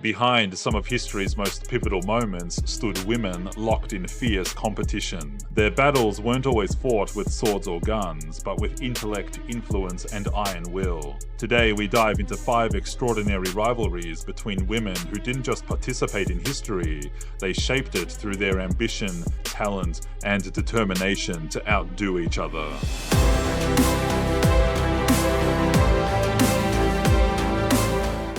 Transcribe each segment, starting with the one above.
Behind some of history's most pivotal moments stood women locked in fierce competition. Their battles weren't always fought with swords or guns, but with intellect, influence, and iron will. Today we dive into 5 extraordinary rivalries between women who didn't just participate in history, they shaped it through their ambition, talent, and determination to outdo each other.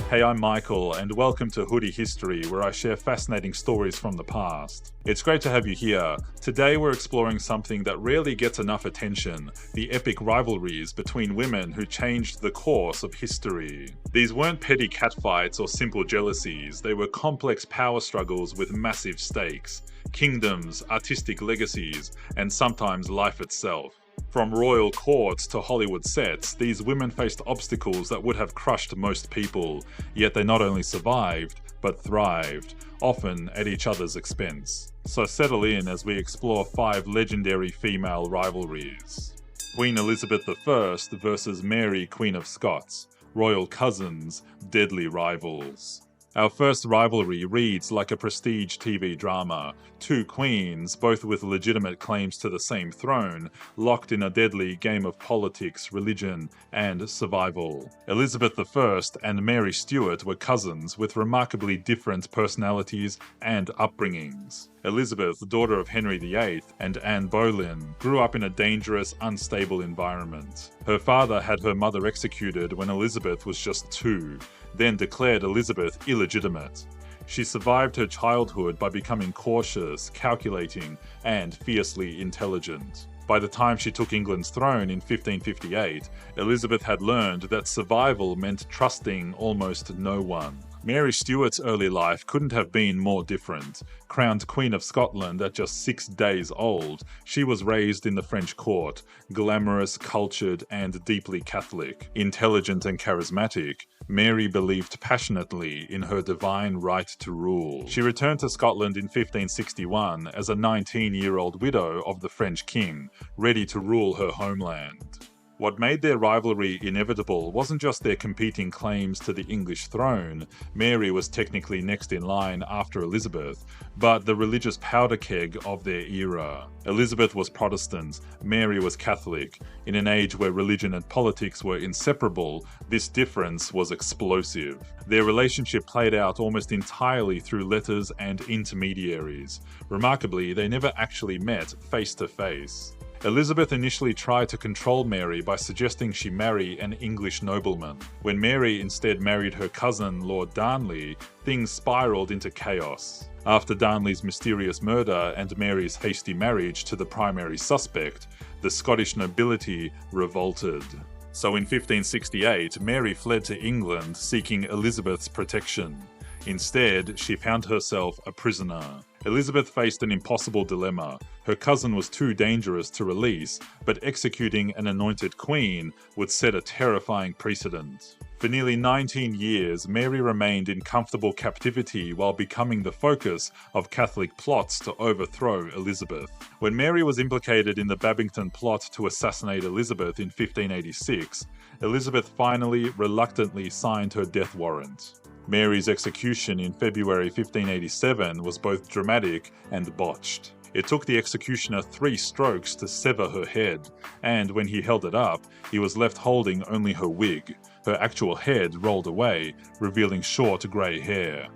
Hey, I'm Michael, and welcome to Hoodie History, where I share fascinating stories from the past. It's great to have you here. Today we're exploring something that rarely gets enough attention, the epic rivalries between women who changed the course of history. These weren't petty catfights or simple jealousies, they were complex power struggles with massive stakes, kingdoms, artistic legacies, and sometimes life itself. From royal courts to Hollywood sets, these women faced obstacles that would have crushed most people, yet they not only survived, but thrived, often at each other's expense. So settle in as we explore 5 legendary female rivalries. Queen Elizabeth I versus Mary, Queen of Scots, royal cousins, deadly rivals. Our first rivalry reads like a prestige TV drama. 2 queens, both with legitimate claims to the same throne, locked in a deadly game of politics, religion, and survival. Elizabeth I and Mary Stuart were cousins with remarkably different personalities and upbringings. Elizabeth, daughter of Henry VIII and Anne Boleyn, grew up in a dangerous, unstable environment. Her father had her mother executed when Elizabeth was just 2, then declared Elizabeth illegitimate. She survived her childhood by becoming cautious, calculating, and fiercely intelligent. By the time she took England's throne in 1558, Elizabeth had learned that survival meant trusting almost no one. Mary Stuart's early life couldn't have been more different. Crowned Queen of Scotland at just 6 days old, she was raised in the French court, glamorous, cultured, and deeply Catholic. Intelligent and charismatic, Mary believed passionately in her divine right to rule. She returned to Scotland in 1561 as a 19-year-old widow of the French king, ready to rule her homeland. What made their rivalry inevitable wasn't just their competing claims to the English throne. Mary was technically next in line after Elizabeth, but the religious powder keg of their era. Elizabeth was Protestant, Mary was Catholic. In an age where religion and politics were inseparable, this difference was explosive. Their relationship played out almost entirely through letters and intermediaries. Remarkably, they never actually met face to face. Elizabeth initially tried to control Mary by suggesting she marry an English nobleman. When Mary instead married her cousin, Lord Darnley, things spiraled into chaos. After Darnley's mysterious murder and Mary's hasty marriage to the primary suspect, the Scottish nobility revolted. So in 1568, Mary fled to England seeking Elizabeth's protection. Instead, she found herself a prisoner. Elizabeth faced an impossible dilemma. Her cousin was too dangerous to release, but executing an anointed queen would set a terrifying precedent. For nearly 19 years, Mary remained in comfortable captivity while becoming the focus of Catholic plots to overthrow Elizabeth. When Mary was implicated in the Babington plot to assassinate Elizabeth in 1586, Elizabeth finally, reluctantly signed her death warrant. Mary's execution in February 1587 was both dramatic and botched. It took the executioner 3 strokes to sever her head, and when he held it up, he was left holding only her wig. Her actual head rolled away, revealing short grey hair.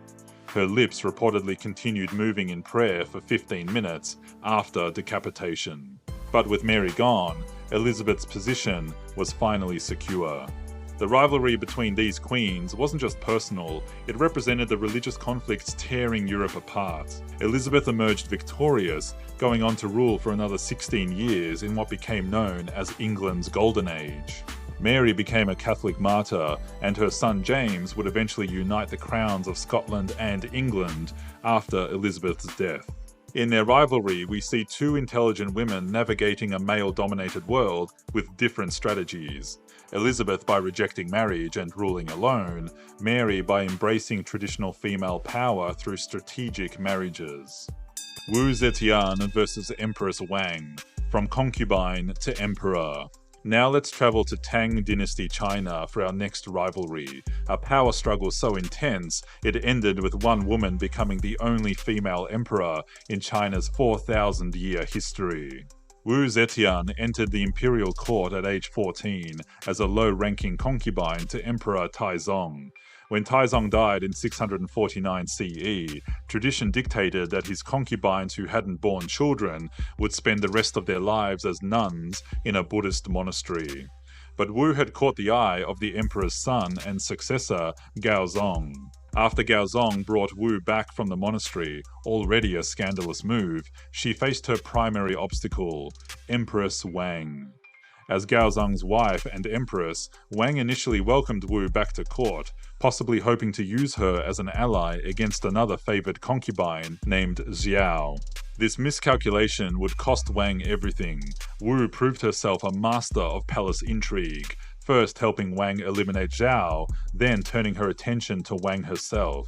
Her lips reportedly continued moving in prayer for 15 minutes after decapitation. But with Mary gone, Elizabeth's position was finally secure. The rivalry between these queens wasn't just personal, it represented the religious conflicts tearing Europe apart. Elizabeth emerged victorious, going on to rule for another 16 years in what became known as England's Golden Age. Mary became a Catholic martyr, and her son James would eventually unite the crowns of Scotland and England after Elizabeth's death. In their rivalry, we see 2 intelligent women navigating a male-dominated world with different strategies. Elizabeth by rejecting marriage and ruling alone, Mary by embracing traditional female power through strategic marriages. Wu Zetian versus Empress Wang, from concubine to emperor. Now let's travel to Tang Dynasty China for our next rivalry. A power struggle so intense, it ended with one woman becoming the only female emperor in China's 4,000-year history. Wu Zetian entered the imperial court at age 14 as a low-ranking concubine to Emperor Taizong. When Taizong died in 649 CE, tradition dictated that his concubines who hadn't borne children would spend the rest of their lives as nuns in a Buddhist monastery. But Wu had caught the eye of the emperor's son and successor, Gaozong. After Gaozong brought Wu back from the monastery, already a scandalous move, she faced her primary obstacle, Empress Wang. As Gaozong's wife and Empress, Wang initially welcomed Wu back to court, possibly hoping to use her as an ally against another favored concubine named Xiao. This miscalculation would cost Wang everything. Wu proved herself a master of palace intrigue, first helping Wang eliminate Xiao, then turning her attention to Wang herself.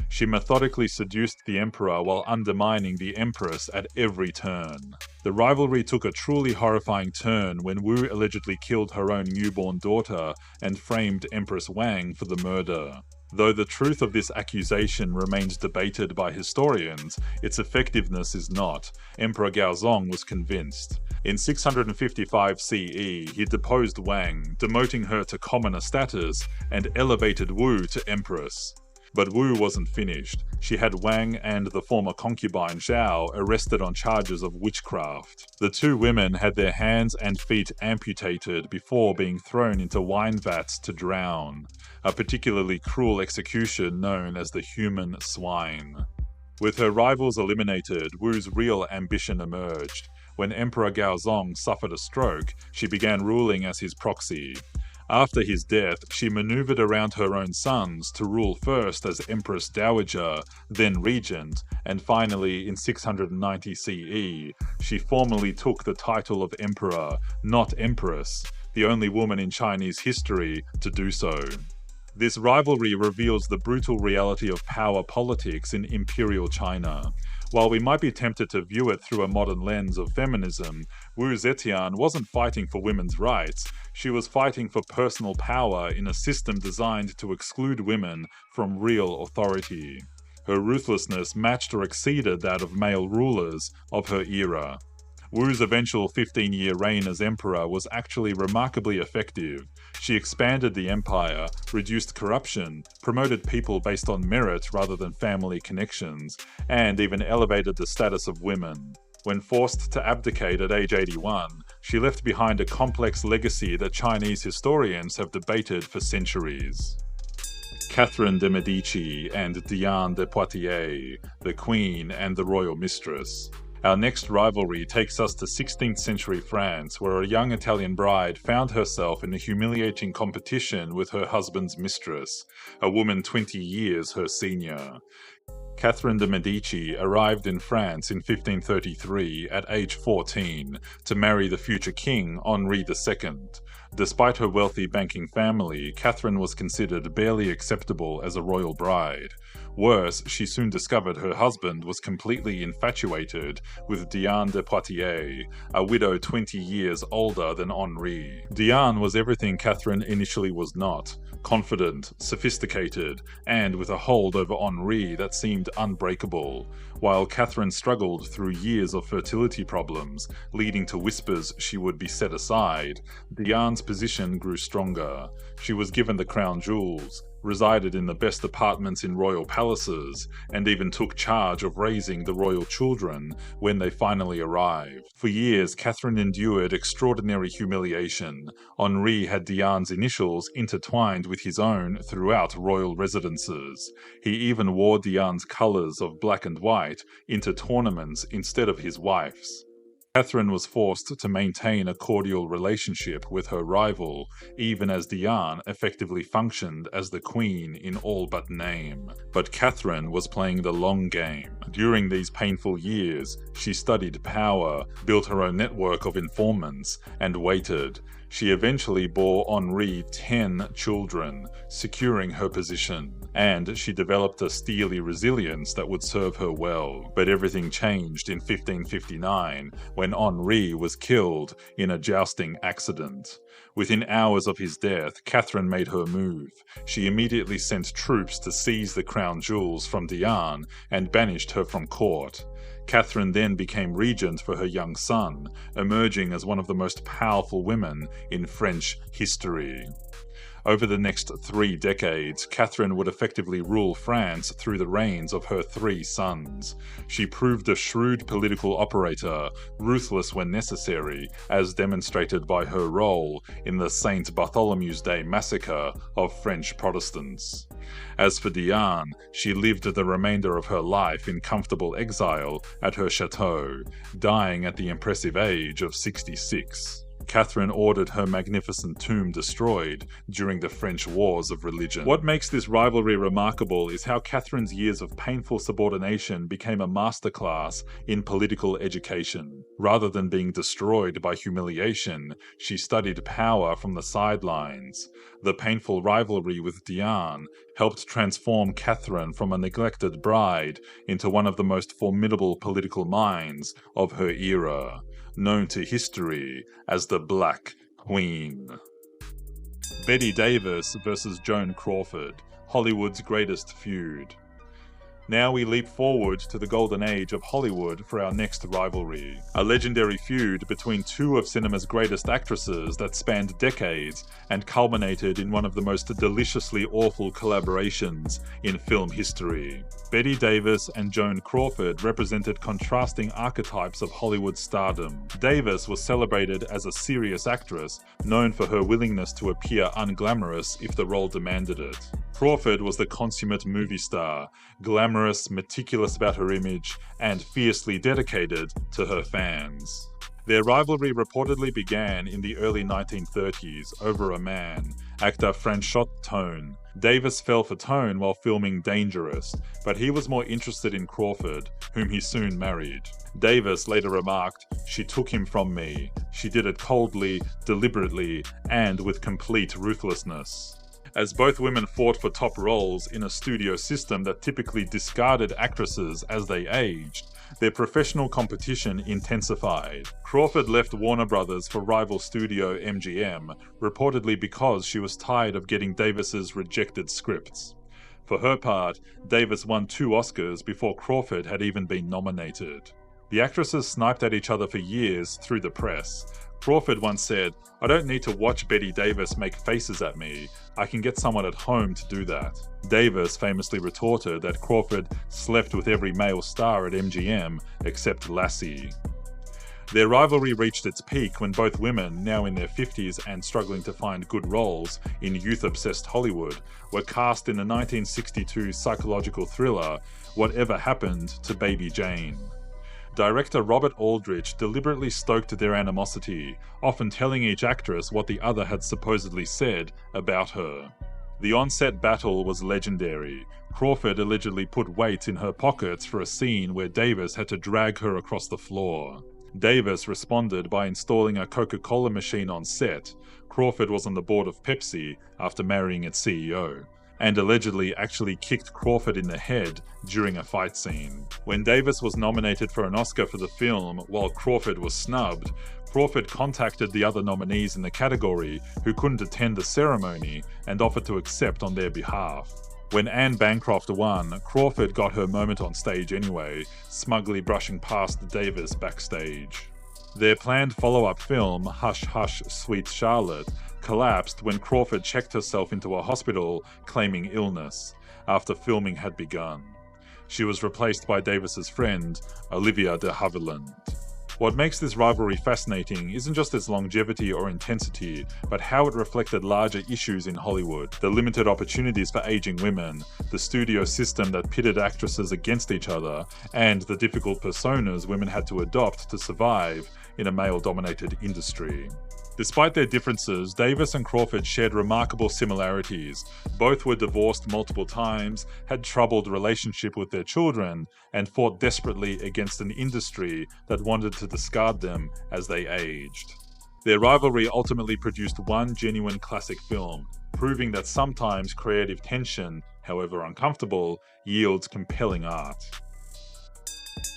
She methodically seduced the emperor while undermining the empress at every turn. The rivalry took a truly horrifying turn when Wu allegedly killed her own newborn daughter and framed Empress Wang for the murder. Though the truth of this accusation remains debated by historians, its effectiveness is not. Emperor Gaozong was convinced. In 655 CE, he deposed Wang, demoting her to commoner status, and elevated Wu to empress. But Wu wasn't finished. She had Wang and the former concubine Xiao arrested on charges of witchcraft. The two women had their hands and feet amputated before being thrown into wine vats to drown, a particularly cruel execution known as the human swine. With her rivals eliminated, Wu's real ambition emerged. When Emperor Gaozong suffered a stroke, she began ruling as his proxy. After his death, she maneuvered around her own sons to rule first as Empress Dowager, then Regent, and finally in 690 CE, she formally took the title of Emperor, not Empress, the only woman in Chinese history to do so. This rivalry reveals the brutal reality of power politics in imperial China. While we might be tempted to view it through a modern lens of feminism, Wu Zetian wasn't fighting for women's rights, she was fighting for personal power in a system designed to exclude women from real authority. Her ruthlessness matched or exceeded that of male rulers of her era. Wu's eventual 15-year reign as emperor was actually remarkably effective. She expanded the empire, reduced corruption, promoted people based on merit rather than family connections, and even elevated the status of women. When forced to abdicate at age 81, she left behind a complex legacy that Chinese historians have debated for centuries. Catherine de Medici and Diane de Poitiers, the Queen and the Royal Mistress. Our next rivalry takes us to 16th century France, where a young Italian bride found herself in a humiliating competition with her husband's mistress, a woman 20 years her senior. Catherine de Medici arrived in France in 1533 at age 14 to marry the future king Henri II. Despite her wealthy banking family, Catherine was considered barely acceptable as a royal bride. Worse, she soon discovered her husband was completely infatuated with Diane de Poitiers, a widow 20 years older than Henri. Diane was everything Catherine initially was not: confident, sophisticated, and with a hold over Henri that seemed unbreakable. While Catherine struggled through years of fertility problems, leading to whispers she would be set aside, Diane's position grew stronger. She was given the crown jewels, resided in the best apartments in royal palaces, and even took charge of raising the royal children when they finally arrived. For years, Catherine endured extraordinary humiliation. Henri had Diane's initials intertwined with his own throughout royal residences. He even wore Diane's colours of black and white into tournaments instead of his wife's. Catherine was forced to maintain a cordial relationship with her rival, even as Diane effectively functioned as the queen in all but name. But Catherine was playing the long game. During these painful years, she studied power, built her own network of informants, and waited. She eventually bore Henri 10 children, securing her position, and she developed a steely resilience that would serve her well. But everything changed in 1559 when Henri was killed in a jousting accident. Within hours of his death, Catherine made her move. She immediately sent troops to seize the crown jewels from Diane and banished her from court. Catherine then became regent for her young son, emerging as one of the most powerful women in French history. Over the next 3 decades, Catherine would effectively rule France through the reigns of her 3 sons. She proved a shrewd political operator, ruthless when necessary, as demonstrated by her role in the St. Bartholomew's Day massacre of French Protestants. As for Diane, she lived the remainder of her life in comfortable exile at her chateau, dying at the impressive age of 66. Catherine ordered her magnificent tomb destroyed during the French Wars of Religion. What makes this rivalry remarkable is how Catherine's years of painful subordination became a masterclass in political education. Rather than being destroyed by humiliation, she studied power from the sidelines. The painful rivalry with Diane helped transform Catherine from a neglected bride into one of the most formidable political minds of her era, known to history as the Black Queen. Bette Davis versus Joan Crawford, Hollywood's greatest feud. Now we leap forward to the golden age of Hollywood for our next rivalry, a legendary feud between 2 of cinema's greatest actresses that spanned decades and culminated in one of the most deliciously awful collaborations in film history. Bette Davis and Joan Crawford represented contrasting archetypes of Hollywood stardom. Davis was celebrated as a serious actress, known for her willingness to appear unglamorous if the role demanded it. Crawford was the consummate movie star, glamorous, meticulous about her image, and fiercely dedicated to her fans. Their rivalry reportedly began in the early 1930s over a man, actor Franchot Tone. Davis fell for Tone while filming Dangerous, but he was more interested in Crawford, whom he soon married. Davis later remarked, "She took him from me. She did it coldly, deliberately, and with complete ruthlessness." As both women fought for top roles in a studio system that typically discarded actresses as they aged, their professional competition intensified. Crawford left Warner Brothers for rival studio MGM, reportedly because she was tired of getting Davis's rejected scripts. For her part, Davis won 2 Oscars before Crawford had even been nominated. The actresses sniped at each other for years through the press. Crawford once said, "I don't need to watch Bette Davis make faces at me. I can get someone at home to do that." Davis famously retorted that Crawford slept with every male star at MGM except Lassie. Their rivalry reached its peak when both women, now in their 50s and struggling to find good roles in youth-obsessed Hollywood, were cast in the 1962 psychological thriller Whatever Happened to Baby Jane. Director Robert Aldrich deliberately stoked their animosity, often telling each actress what the other had supposedly said about her. The on-set battle was legendary. Crawford allegedly put weights in her pockets for a scene where Davis had to drag her across the floor. Davis responded by installing a Coca-Cola machine on set. Crawford was on the board of Pepsi after marrying its CEO, and allegedly actually kicked Crawford in the head during a fight scene. When Davis was nominated for an Oscar for the film while Crawford was snubbed, Crawford contacted the other nominees in the category who couldn't attend the ceremony and offered to accept on their behalf. When Anne Bancroft won, Crawford got her moment on stage anyway, smugly brushing past Davis backstage. Their planned follow-up film, Hush Hush Sweet Charlotte, collapsed when Crawford checked herself into a hospital claiming illness after filming had begun. She was replaced by Davis's friend, Olivia de Havilland. What makes this rivalry fascinating isn't just its longevity or intensity, but how it reflected larger issues in Hollywood: the limited opportunities for aging women, the studio system that pitted actresses against each other, and the difficult personas women had to adopt to survive in a male-dominated industry. Despite their differences, Davis and Crawford shared remarkable similarities. Both were divorced multiple times, had troubled relationship with their children, and fought desperately against an industry that wanted to discard them as they aged. Their rivalry ultimately produced one genuine classic film, proving that sometimes creative tension, however uncomfortable, yields compelling art.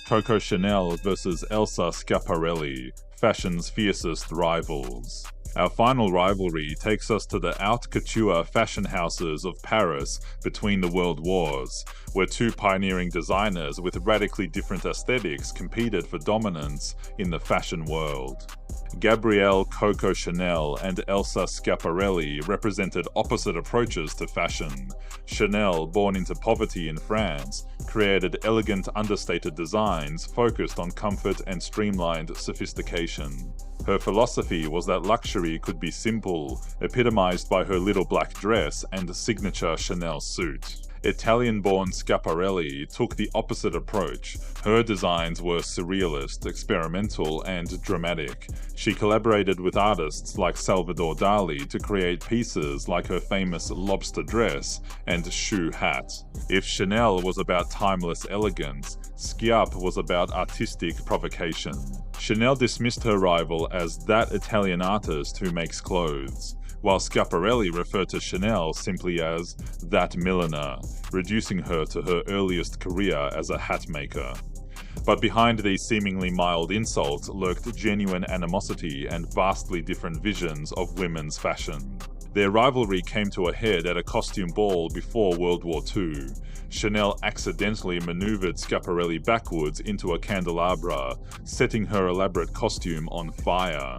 Coco Chanel versus Elsa Schiaparelli, fashion's fiercest rivals. Our final rivalry takes us to the haute couture fashion houses of Paris between the world wars, where two pioneering designers with radically different aesthetics competed for dominance in the fashion world. Gabrielle Coco Chanel and Elsa Schiaparelli represented opposite approaches to fashion. Chanel, born into poverty in France, created elegant, understated designs focused on comfort and streamlined sophistication. Her philosophy was that luxury could be simple, epitomized by her little black dress and signature Chanel suit. Italian-born Schiaparelli took the opposite approach. Her designs were surrealist, experimental, and dramatic. She collaborated with artists like Salvador Dali to create pieces like her famous lobster dress and shoe hat. If Chanel was about timeless elegance, Schiap was about artistic provocation. Chanel dismissed her rival as that Italian artist who makes clothes, while Schiaparelli referred to Chanel simply as that milliner, reducing her to her earliest career as a hat maker. But behind these seemingly mild insults lurked genuine animosity and vastly different visions of women's fashion. Their rivalry came to a head at a costume ball before World War II. Chanel accidentally maneuvered Schiaparelli backwards into a candelabra, setting her elaborate costume on fire.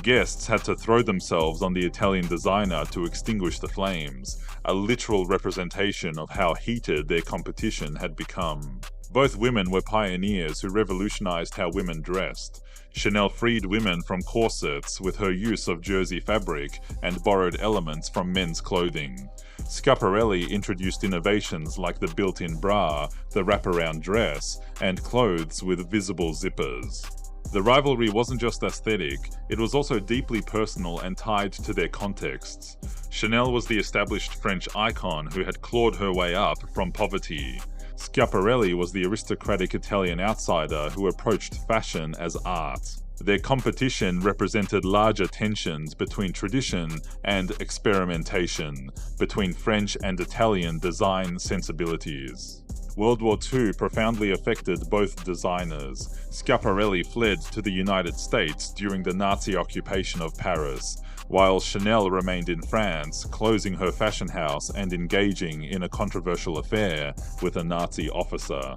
Guests had to throw themselves on the Italian designer to extinguish the flames, a literal representation of how heated their competition had become. Both women were pioneers who revolutionized how women dressed. Chanel freed women from corsets with her use of jersey fabric and borrowed elements from men's clothing. Schiaparelli introduced innovations like the built-in bra, the wraparound dress, and clothes with visible zippers. The rivalry wasn't just aesthetic, it was also deeply personal and tied to their contexts. Chanel was the established French icon who had clawed her way up from poverty. Schiaparelli was the aristocratic Italian outsider who approached fashion as art. Their competition represented larger tensions between tradition and experimentation, between French and Italian design sensibilities. World War II profoundly affected both designers. Schiaparelli fled to the United States during the Nazi occupation of Paris, while Chanel remained in France, closing her fashion house and engaging in a controversial affair with a Nazi officer.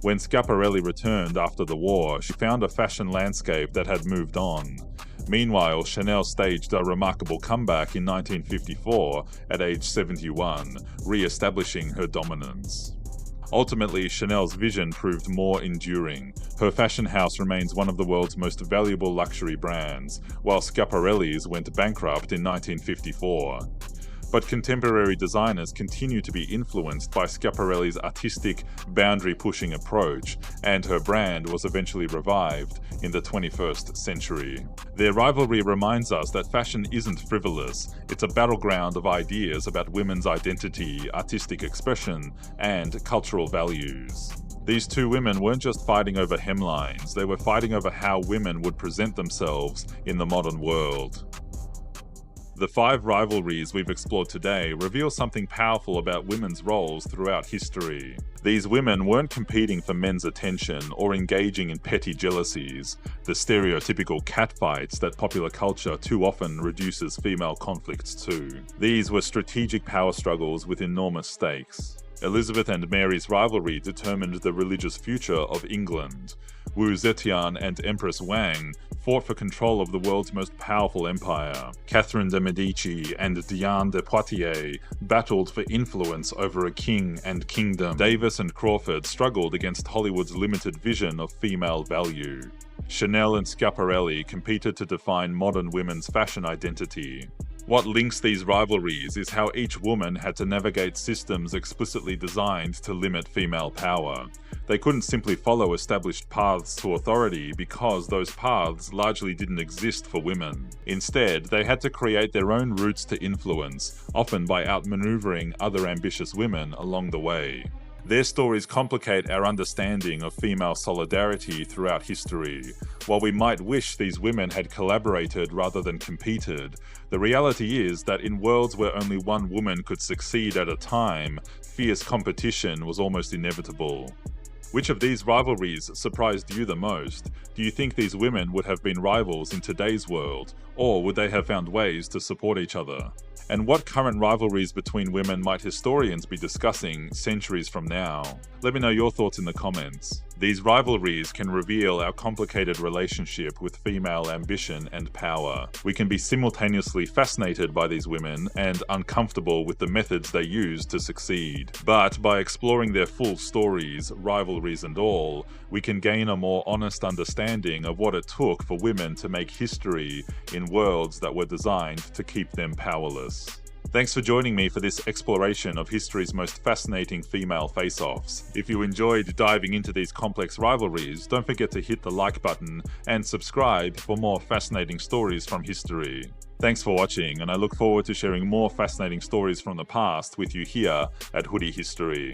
When Schiaparelli returned after the war, she found a fashion landscape that had moved on. Meanwhile, Chanel staged a remarkable comeback in 1954 at age 71, re-establishing her dominance. Ultimately, Chanel's vision proved more enduring. Her fashion house remains one of the world's most valuable luxury brands, while Schiaparelli's went bankrupt in 1954. But contemporary designers continue to be influenced by Schiaparelli's artistic, boundary-pushing approach, and her brand was eventually revived in the 21st century. Their rivalry reminds us that fashion isn't frivolous, it's a battleground of ideas about women's identity, artistic expression, and cultural values. These two women weren't just fighting over hemlines, they were fighting over how women would present themselves in the modern world. The 5 rivalries we've explored today reveal something powerful about women's roles throughout history. These women weren't competing for men's attention or engaging in petty jealousies, the stereotypical catfights that popular culture too often reduces female conflicts to. These were strategic power struggles with enormous stakes. Elizabeth and Mary's rivalry determined the religious future of England. Wu Zetian and Empress Wang fought for control of the world's most powerful empire. Catherine de Medici and Diane de Poitiers battled for influence over a king and kingdom. Davis and Crawford struggled against Hollywood's limited vision of female value. Chanel and Schiaparelli competed to define modern women's fashion identity. What links these rivalries is how each woman had to navigate systems explicitly designed to limit female power. They couldn't simply follow established paths to authority because those paths largely didn't exist for women. Instead, they had to create their own routes to influence, often by outmaneuvering other ambitious women along the way. Their stories complicate our understanding of female solidarity throughout history. While we might wish these women had collaborated rather than competed, the reality is that in worlds where only one woman could succeed at a time, fierce competition was almost inevitable. Which of these rivalries surprised you the most? Do you think these women would have been rivals in today's world, or would they have found ways to support each other? And what current rivalries between women might historians be discussing centuries from now? Let me know your thoughts in the comments. These rivalries can reveal our complicated relationship with female ambition and power. We can be simultaneously fascinated by these women and uncomfortable with the methods they use to succeed. But by exploring their full stories, rivalries and all, we can gain a more honest understanding of what it took for women to make history in worlds that were designed to keep them powerless. Thanks for joining me for this exploration of history's most fascinating female face-offs. If you enjoyed diving into these complex rivalries, don't forget to hit the like button and subscribe for more fascinating stories from history. Thanks for watching, and I look forward to sharing more fascinating stories from the past with you here at Hoodie History.